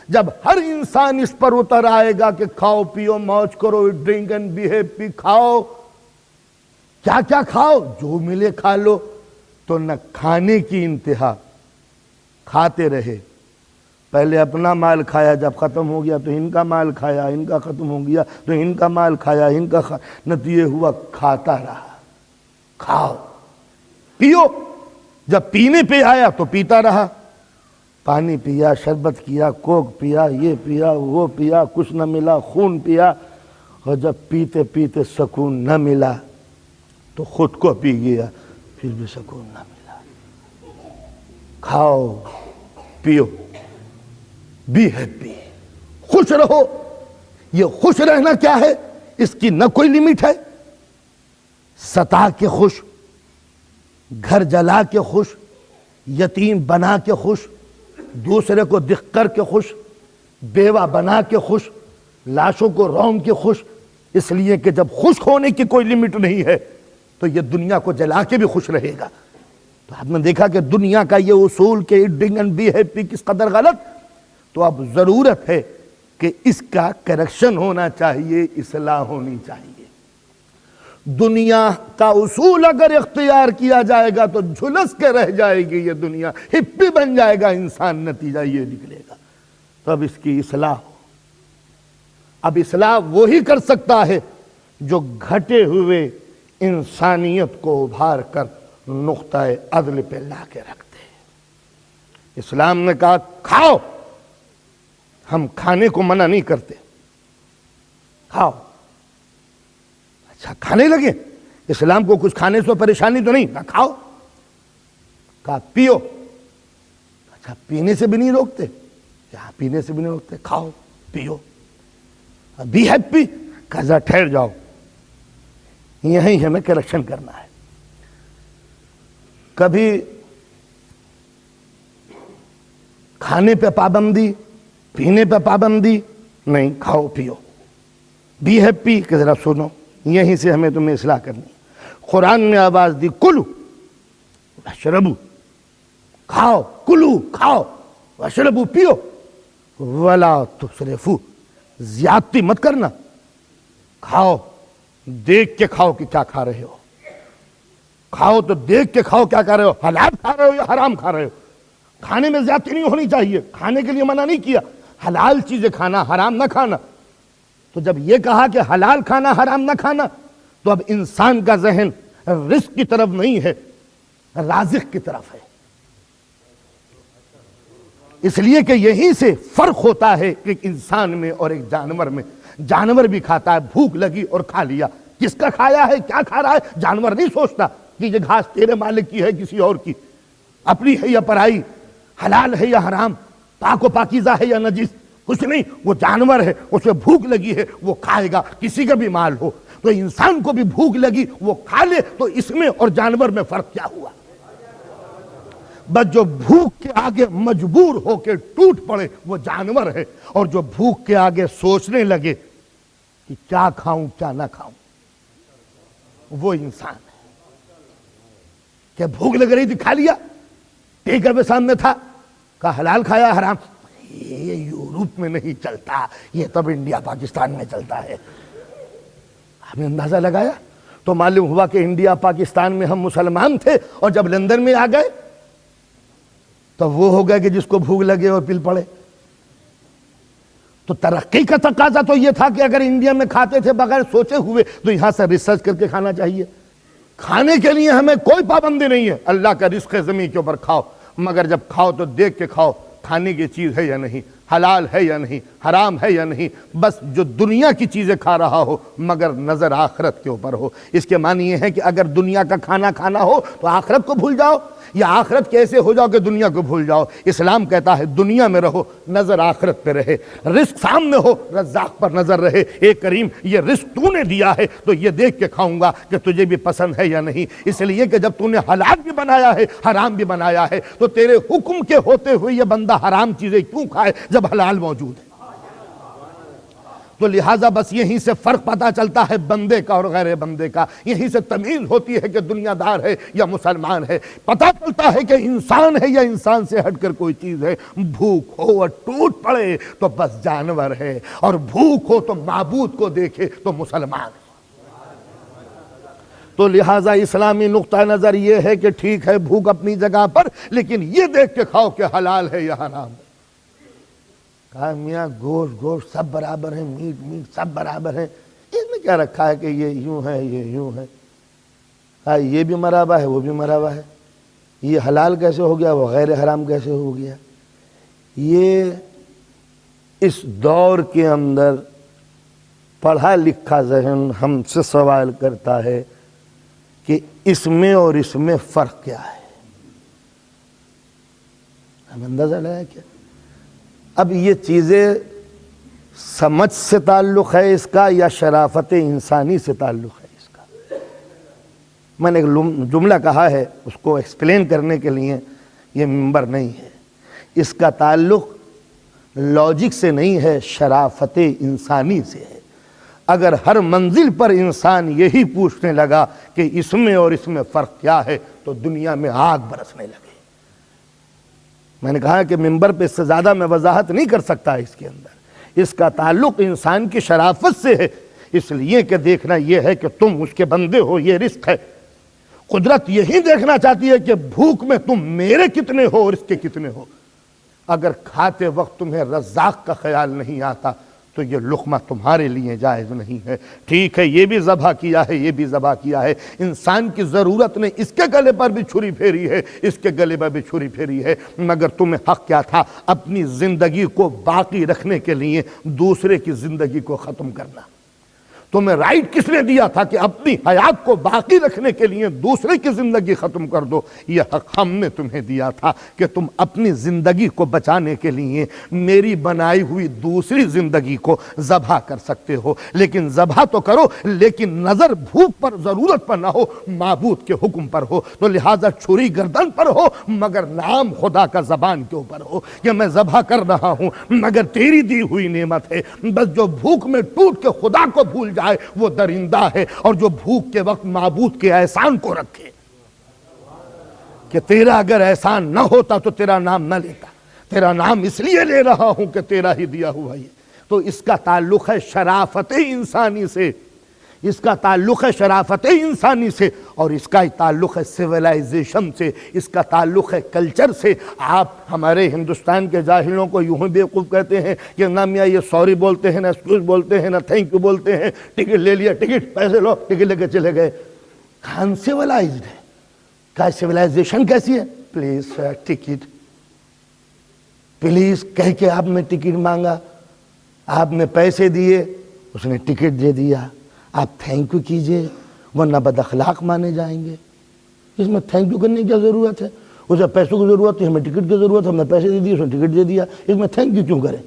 جب ہر انسان اس پر اتر آئے گا کہ کھاؤ پیو موج کرو، ڈرنک اینڈ بی ہیپی، کھاؤ کیا کیا کھاؤ، جو ملے کھا لو، تو نہ کھانے کی انتہا، کھاتے رہے، پہلے اپنا مال کھایا، جب ختم ہو گیا تو ان کا مال کھایا، ان کا ختم ہو گیا تو ان کا مال کھایا، ان کا نتیجہ ہوا کھاتا رہا۔ کھاؤ پیو، جب پینے پہ آیا تو پیتا رہا، پانی پیا، شربت کیا، کوک پیا، یہ پیا وہ پیا، کچھ نہ ملا، خون پیا، اور جب پیتے پیتے سکون نہ ملا تو خود کو پی گیا، پھر بھی سکون نہ ملا۔ کھاؤ پیو، بی ہیپی، خوش رہو۔ یہ خوش رہنا کیا ہے؟ اس کی نہ کوئی لمٹ ہے، ستا کے خوش، گھر جلا کے خوش، یتیم بنا کے خوش، دوسرے کو دکھ کر کے خوش، بیوہ بنا کے خوش، لاشوں کو رون کے خوش، اس لیے کہ جب خوش ہونے کی کوئی لمٹ نہیں ہے تو یہ دنیا کو جلا کے بھی خوش رہے گا۔ تو آپ نے دیکھا کہ دنیا کا یہ اصول کہ ڈرنک اینڈ بی ہیپی کس قدر غلط، تو اب ضرورت ہے کہ اس کا کریکشن ہونا چاہیے، اصلاح ہونی چاہیے۔ دنیا کا اصول اگر اختیار کیا جائے گا تو جھلس کے رہ جائے گی یہ دنیا، ہپی بن جائے گا انسان، نتیجہ یہ نکلے گا۔ تو اب اس کی اصلاح ہو۔ اب اصلاح وہی کر سکتا ہے جو گھٹے ہوئے انسانیت کو ابھار کر نقطہ عدل پہ لا کے رکھتے ہیں۔ اسلام نے کہا کھاؤ، ہم کھانے کو منع نہیں کرتے، کھاؤ۔ اچھا کھانے لگے، اسلام کو کچھ کھانے سے پریشانی تو نہیں، کہا کھاؤ۔ کہا پیو، اچھا پینے سے بھی نہیں روکتے، کیا پینے سے بھی نہیں روکتے، کھاؤ پیو۔ بی ہیپی، کہا ٹھہر جاؤ، یہیں ہمیں کریکشن کرنا ہے۔ کبھی کھانے پہ پابندی، پینے پہ پابندی نہیں، کھاؤ پیو۔ بی ہیپی کہ ذرا سنو، یہیں سے ہمیں تمہیں اصلاح کرنی ہے۔ قرآن نے آواز دی کلو واشربو، کھاؤ، کلو کھاؤ، واشربو پیو، ولا تسرفو، زیادتی مت کرنا، کھاؤ دیکھ کے کھاؤ کہ کیا کھا رہے ہو، کھاؤ تو دیکھ کے کھاؤ کیا کھا رہے ہو، حلال کھا رہے ہو یا حرام کھا رہے ہو۔ کھانے میں زیادتی نہیں ہونی چاہیے، کھانے کے لیے منع نہیں کیا، حلال چیزیں کھانا، حرام نہ کھانا۔ تو جب یہ کہا کہ حلال کھانا حرام نہ کھانا، تو اب انسان کا ذہن رزق کی طرف نہیں ہے، رازق کی طرف ہے۔ اس لیے کہ یہیں سے فرق ہوتا ہے کہ ایک انسان میں اور ایک جانور میں۔ جانور بھی کھاتا ہے، بھوک لگی اور کھا لیا، کس کا کھایا ہے، کیا کھا رہا ہے، جانور نہیں سوچتا کہ یہ گھاس تیرے مالک کی ہے کسی اور کی، اپنی ہے یا پرائی، حلال ہے یا حرام، پاک و پاکیزہ ہے یا نجس، کچھ نہیں، وہ جانور ہے، اسے بھوک لگی ہے وہ کھائے گا، کسی کا بھی مال ہو۔ تو انسان کو بھی بھوک لگی وہ کھا لے، تو اس میں اور جانور میں فرق کیا ہوا؟ بس جو بھوک کے آگے مجبور ہو کے ٹوٹ پڑے وہ جانور ہے، اور جو بھوک کے آگے سوچنے لگے کہ کیا کھاؤں کیا نہ کھاؤں، وہ انسان ہے۔ کہ بھوک لگ رہی تھی کھا لیا، ٹیکر پہ سامنے تھا، کہا حلال کھایا حرام، یہ یورپ میں نہیں چلتا، یہ تب انڈیا پاکستان میں چلتا ہے۔ ہم نے اندازہ لگایا تو معلوم ہوا کہ انڈیا پاکستان میں ہم مسلمان تھے، اور جب لندن میں آ گئے تو وہ ہو گیا کہ جس کو بھوک لگے اور پل پڑے۔ تو ترقی کا تقاضا تو یہ تھا کہ اگر انڈیا میں کھاتے تھے بغیر سوچے ہوئے تو یہاں سے ریسرچ کر کے کھانا چاہیے۔ کھانے کے لیے ہمیں کوئی پابندی نہیں ہے، اللہ کا رزق ہے زمین کے اوپر کھاؤ، مگر جب کھاؤ تو دیکھ کے کھاؤ کھانے کی چیز ہے یا نہیں، حلال ہے یا نہیں، حرام ہے یا نہیں۔ بس جو دنیا کی چیزیں کھا رہا ہو مگر نظر آخرت کے اوپر ہو۔ اس کے معنی یہ ہے کہ اگر دنیا کا کھانا کھانا ہو تو آخرت کو بھول جاؤ، یا آخرت کیسے ہو جاؤ کہ دنیا کو بھول جاؤ۔ اسلام کہتا ہے دنیا میں رہو، نظر آخرت پہ رہے، رزق سامنے ہو، رزاق پر نظر رہے۔ اے کریم یہ رزق تو نے دیا ہے تو یہ دیکھ کے کھاؤں گا کہ تجھے بھی پسند ہے یا نہیں۔ اس لیے کہ جب تو نے حلال بھی بنایا ہے حرام بھی بنایا ہے تو تیرے حکم کے ہوتے ہوئے یہ بندہ حرام چیزیں کیوں کھائے جب حلال موجود ہے؟ تو لہٰذا بس یہیں سے فرق پتہ چلتا ہے بندے کا اور غیر بندے کا، یہیں سے تمیز ہوتی ہے کہ دنیا دار ہے یا مسلمان ہے، پتہ چلتا ہے کہ انسان ہے یا انسان سے ہٹ کر کوئی چیز ہے۔ بھوک ہو اور ٹوٹ پڑے تو بس جانور ہے، اور بھوک ہو تو معبود کو دیکھے تو مسلمان ہے۔ تو لہٰذا اسلامی نقطہ نظر یہ ہے کہ ٹھیک ہے بھوک اپنی جگہ پر، لیکن یہ دیکھ کے کھاؤ کہ حلال ہے یا حرام ہے۔ کہا میاں گوشت سب برابر ہیں، میٹ سب برابر ہیں، اس میں کیا رکھا ہے کہ یہ یوں ہے یہ یوں ہے؟ کہا یہ بھی مرا ہوا ہے وہ بھی مرا ہوا ہے، یہ حلال کیسے ہو گیا وہ غیر حرام کیسے ہو گیا؟ یہ اس دور کے اندر پڑھا لکھا ذہن ہم سے سوال کرتا ہے کہ اس میں اور اس میں فرق کیا ہے؟ ہم اندازہ لگایا کیا؟ اب یہ چیزیں سمجھ سے تعلق ہے اس کا یا شرافت انسانی سے تعلق ہے اس کا؟ میں نے ایک جملہ کہا ہے، اس کو ایکسپلین کرنے کے لیے یہ منبر نہیں ہے، اس کا تعلق لاجک سے نہیں ہے، شرافت انسانی سے ہے۔ اگر ہر منزل پر انسان یہی پوچھنے لگا کہ اس میں اور اس میں فرق کیا ہے تو دنیا میں آگ برسنے لگے۔ میں نے کہا کہ منبر پہ اس سے زیادہ میں وضاحت نہیں کر سکتا اس کے اندر، اس کا تعلق انسان کی شرافت سے ہے، اس لیے کہ دیکھنا یہ ہے کہ تم اس کے بندے ہو، یہ رزق ہے۔ قدرت یہی دیکھنا چاہتی ہے کہ بھوک میں تم میرے کتنے ہو اور اس کے کتنے ہو۔ اگر کھاتے وقت تمہیں رزاق کا خیال نہیں آتا تو یہ لقمہ تمہارے لیے جائز نہیں ہے۔ ٹھیک ہے یہ بھی ذبح کیا ہے، یہ بھی ذبح کیا ہے، انسان کی ضرورت نے اس کے گلے پر بھی چھری پھیری ہے، اس کے گلے پر بھی چھری پھیری ہے، مگر تمہیں حق کیا تھا؟ اپنی زندگی کو باقی رکھنے کے لیے دوسرے کی زندگی کو ختم کرنا۔ تمہیں رائٹ کس نے دیا تھا کہ اپنی حیات کو باقی رکھنے کے لیے دوسرے کی زندگی ختم کر دو؟ یہ حق ہم نے تمہیں دیا تھا کہ تم اپنی زندگی کو بچانے کے لیے میری بنائی ہوئی دوسری زندگی کو ذبح کر سکتے ہو، لیکن ذبح تو کرو لیکن نظر بھوک پر، ضرورت پر نہ ہو، معبود کے حکم پر ہو۔ تو لہٰذا چھری گردن پر ہو مگر نام خدا کا زبان کے اوپر ہو کہ میں ذبح کر رہا ہوں مگر تیری دی ہوئی نعمت ہے۔ بس جو بھوک میں ٹوٹ کے خدا کو بھول جائے وہ درندہ ہے، اور جو بھوک کے وقت معبود کے احسان کو رکھے کہ تیرا اگر احسان نہ ہوتا تو تیرا نام نہ لیتا، تیرا نام اس لیے لے رہا ہوں کہ تیرا ہی دیا ہوا یہ۔ تو اس کا تعلق ہے شرافت انسانی سے، اس کا تعلق ہے شرافت انسانی سے، اور اس کا تعلق ہے سویلائزیشن سے، اس کا تعلق ہے کلچر سے۔ آپ ہمارے ہندوستان کے جاہلوں کو یوں ہی بیوقوف کہتے ہیں کہ نہ میاں یہ سوری بولتے ہیں، نہ ایکسکیوز بولتے ہیں، نہ تھینک یو بولتے ہیں، ٹکٹ لے لیا، ٹکٹ پیسے لو، ٹکٹ لے کے چلے گئے۔ کہاں سویلائزڈ ہے؟ کیا سویلائزیشن کیسی ہے؟ پلیز سر ٹکٹ، پلیز کہہ کے آپ نے ٹکٹ مانگا، آپ نے پیسے دیے، اس نے ٹکٹ دے دیا، آپ تھینک یو کیجئے ورنہ بد اخلاق مانے جائیں گے۔ اس میں تھینک یو کرنے کی کیا ضرورت ہے؟ اسے پیسوں کی ضرورت ہے، ہمیں ٹکٹ کی ضرورت ہے، ہم نے پیسے دے دیے، اس نے ٹکٹ دے دیا، اس میں تھینک یو کیوں کریں؟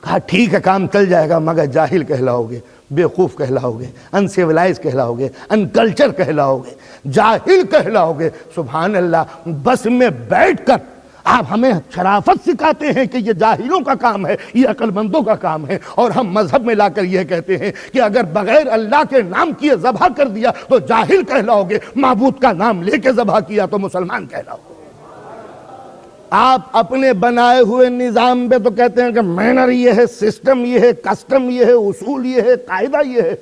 کہا ٹھیک ہے کام چل جائے گا مگر جاہل کہلاؤ گے، بیوقوف کہلاؤ گے، ان سیولائز کہلاؤ گے، ان کلچر کہلاؤ گے، جاہل کہلاؤ گے۔ سبحان اللہ، بس میں بیٹھ کر آپ ہمیں شرافت سکھاتے ہیں کہ یہ جاہلوں کا کام ہے، یہ عقل مندوں کا کام ہے، اور ہم مذہب میں لا کر یہ کہتے ہیں کہ اگر بغیر اللہ کے نام کیے ذبح کر دیا تو جاہل کہلاؤ گے، معبود کا نام لے کے ذبح کیا تو مسلمان کہلاؤ گے۔ آپ اپنے بنائے ہوئے نظام پہ تو کہتے ہیں کہ مینر یہ ہے، سسٹم یہ ہے، کسٹم یہ ہے، اصول یہ ہے، قاعدہ یہ ہے،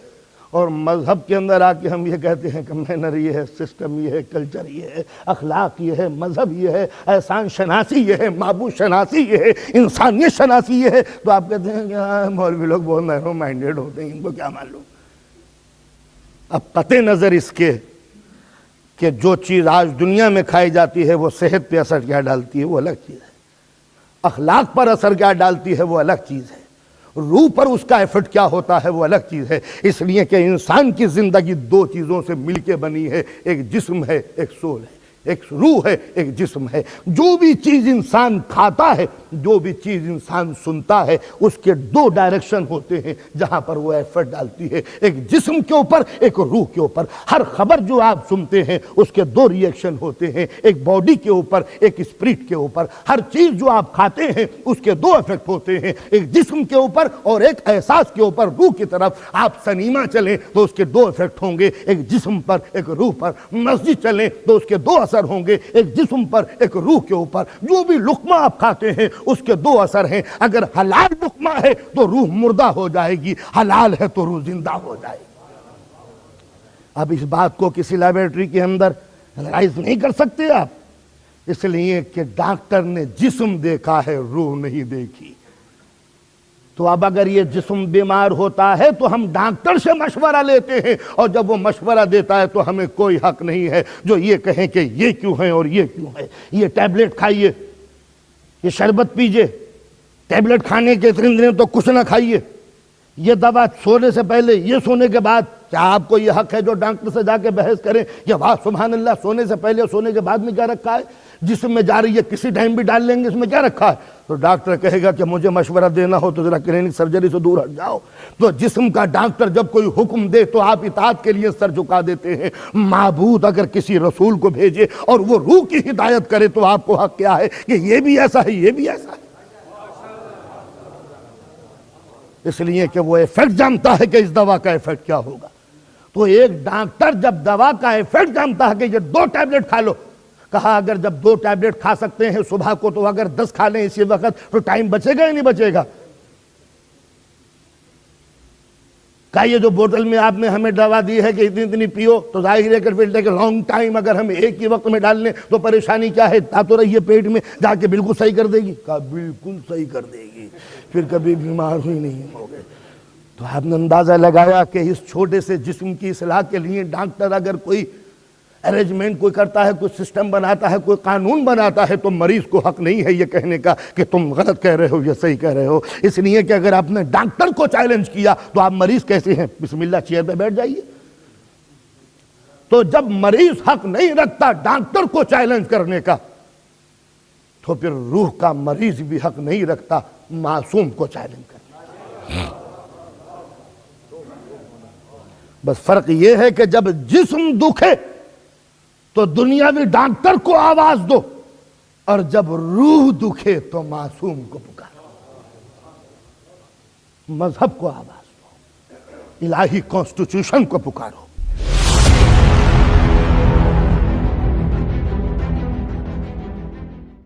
اور مذہب کے اندر آ کے ہم یہ کہتے ہیں کہ مینر یہ ہے، سسٹم یہ ہے، کلچر یہ ہے، اخلاق یہ ہے، مذہب یہ ہے، احسان شناسی یہ ہے، معبود شناسی یہ ہے، انسانیت شناسی یہ ہے۔ تو آپ کہتے ہیں کہ ہاں مولوی لوگ بہت نیرو مائنڈیڈ ہوتے ہیں، ان کو کیا معلوم۔ اب قطع نظر اس کے کہ جو چیز آج دنیا میں کھائی جاتی ہے وہ صحت پہ اثر کیا ڈالتی ہے وہ الگ چیز ہے، اخلاق پر اثر کیا ڈالتی ہے وہ الگ چیز ہے، روح پر اس کا ایفرٹ کیا ہوتا ہے وہ الگ چیز ہے۔ اس لیے کہ انسان کی زندگی دو چیزوں سے مل کے بنی ہے، ایک جسم ہے، ایک سول ہے۔ ایک روح ہے، ایک جسم ہے۔ جو بھی چیز انسان کھاتا ہے، جو بھی چیز انسان سنتا ہے، اس کے دو ڈائریکشن ہوتے ہیں جہاں پر وہ ایفرٹ ڈالتی ہے، ایک جسم کے اوپر، ایک روح کے اوپر۔ ہر خبر جو آپ سنتے ہیں اس کے دو ریئیکشن ہوتے ہیں، ایک باڈی کے اوپر، ایک اسپرٹ کے اوپر۔ ہر چیز جو آپ کھاتے ہیں اس کے دو افیکٹ ہوتے ہیں، ایک جسم کے اوپر اور ایک احساس کے اوپر، روح کی طرف۔ آپ سنیما چلیں تو اس کے دو افیکٹ ہوں گے، ایک جسم پر، ایک روح پر۔ مسجد چلیں تو اس کے دو اثر ہوں گے، ایک جسم پر، ایک روح کے اوپر۔ جو بھی لقمہ آپ کھاتے ہیں اس کے دو اثر ہیں۔ اگر حلال لقمہ ہے تو روح مردہ ہو جائے گی، حلال ہے تو روح زندہ ہو جائے گی۔ اب اس بات کو کسی لیبارٹری کے اندر انالائز نہیں کر سکتے آپ، اس لیے کہ ڈاکٹر نے جسم دیکھا ہے، روح نہیں دیکھی۔ تو اب اگر یہ جسم بیمار ہوتا ہے تو ہم ڈاکٹر سے مشورہ لیتے ہیں، اور جب وہ مشورہ دیتا ہے تو ہمیں کوئی حق نہیں ہے جو یہ کہیں کہ یہ کیوں ہے اور یہ کیوں ہے۔ یہ ٹیبلٹ کھائیے، یہ شربت پیجئے، ٹیبلٹ کھانے کے 3 دن تو کچھ نہ کھائیے، یہ دوا سونے سے پہلے، یہ سونے کے بعد۔ کیا آپ کو یہ حق ہے جو ڈاکٹر سے جا کے بحث کریں کہ واہ سبحان اللہ، سونے سے پہلے سونے کے بعد میں کیا رکھا ہے، جسم میں جا رہی ہے کسی ٹائم بھی ڈال لیں گے، اس میں کیا رکھا ہے؟ تو ڈاکٹر کہے گا کہ مجھے مشورہ دینا ہو تو ذرا کلینک سرجری سے دور ہٹ جاؤ۔ تو جسم کا ڈاکٹر جب کوئی حکم دے تو آپ اطاعت کے لیے سر جھکا دیتے ہیں۔ معبود اگر کسی رسول کو بھیجے اور وہ روح کی ہدایت کرے تو آپ کو حق کیا ہے کہ یہ بھی ایسا ہے، یہ بھی ایسا ہے؟ اس لیے کہ وہ ایفیکٹ جانتا ہے کہ اس دوا کا ایفیکٹ کیا ہوگا۔ تو ایک ڈاکٹر جب دوا کا ایفیکٹ جانتا ہے کہ یہ 2 ٹیبلٹ کھا لو، کہا اگر جب 2 ٹیبلٹ کھا سکتے ہیں صبح کو تو اگر 10 کھا لیں اسی وقت تو ٹائم بچے گا یا نہیں بچے گا؟ کہ یہ جو بوتل میں آپ نے ہمیں دوا دی ہے کہ اتنی اتنی پیو، تو ظاہر ہے کہ پھر ٹیک لانگ ٹائم اگر ہم ایک ہی وقت میں ڈال لیں تو پریشانی کیا ہے؟ تا تو رہی ہے پیٹ میں، جا کے بالکل صحیح کر دے گی؟ کہا بالکل صحیح کر دے گی، پھر کبھی بیمار ہوئی نہیں ہوگے۔ تو آپ نے اندازہ لگایا کہ اس چھوٹے سے جسم کی اصلاح کے لیے ڈاکٹر اگر کوئی ارینجمنٹ کوئی کرتا ہے، کوئی سسٹم بناتا ہے، کوئی قانون بناتا ہے، تو مریض کو حق نہیں ہے یہ کہنے کا کہ تم غلط کہہ رہے ہو یا صحیح کہہ رہے ہو۔ اس لیے کہ اگر آپ نے ڈاکٹر کو چیلنج کیا تو آپ مریض کیسے ہیں؟ بسم اللہ چیئر پہ بیٹھ جائیے۔ تو جب مریض حق نہیں رکھتا ڈاکٹر کو چیلنج کرنے کا، تو پھر روح کا مریض بھی حق نہیں رکھتا معصوم کو چیلنج کرنے کا۔ بس فرق یہ ہے کہ جب جسم دکھے تو دنیاوی ڈاکٹر کو آواز دو، اور جب روح دکھے تو معصوم کو پکارو، مذہب کو آواز دو، الہی کانسٹیٹیوشن کو پکارو۔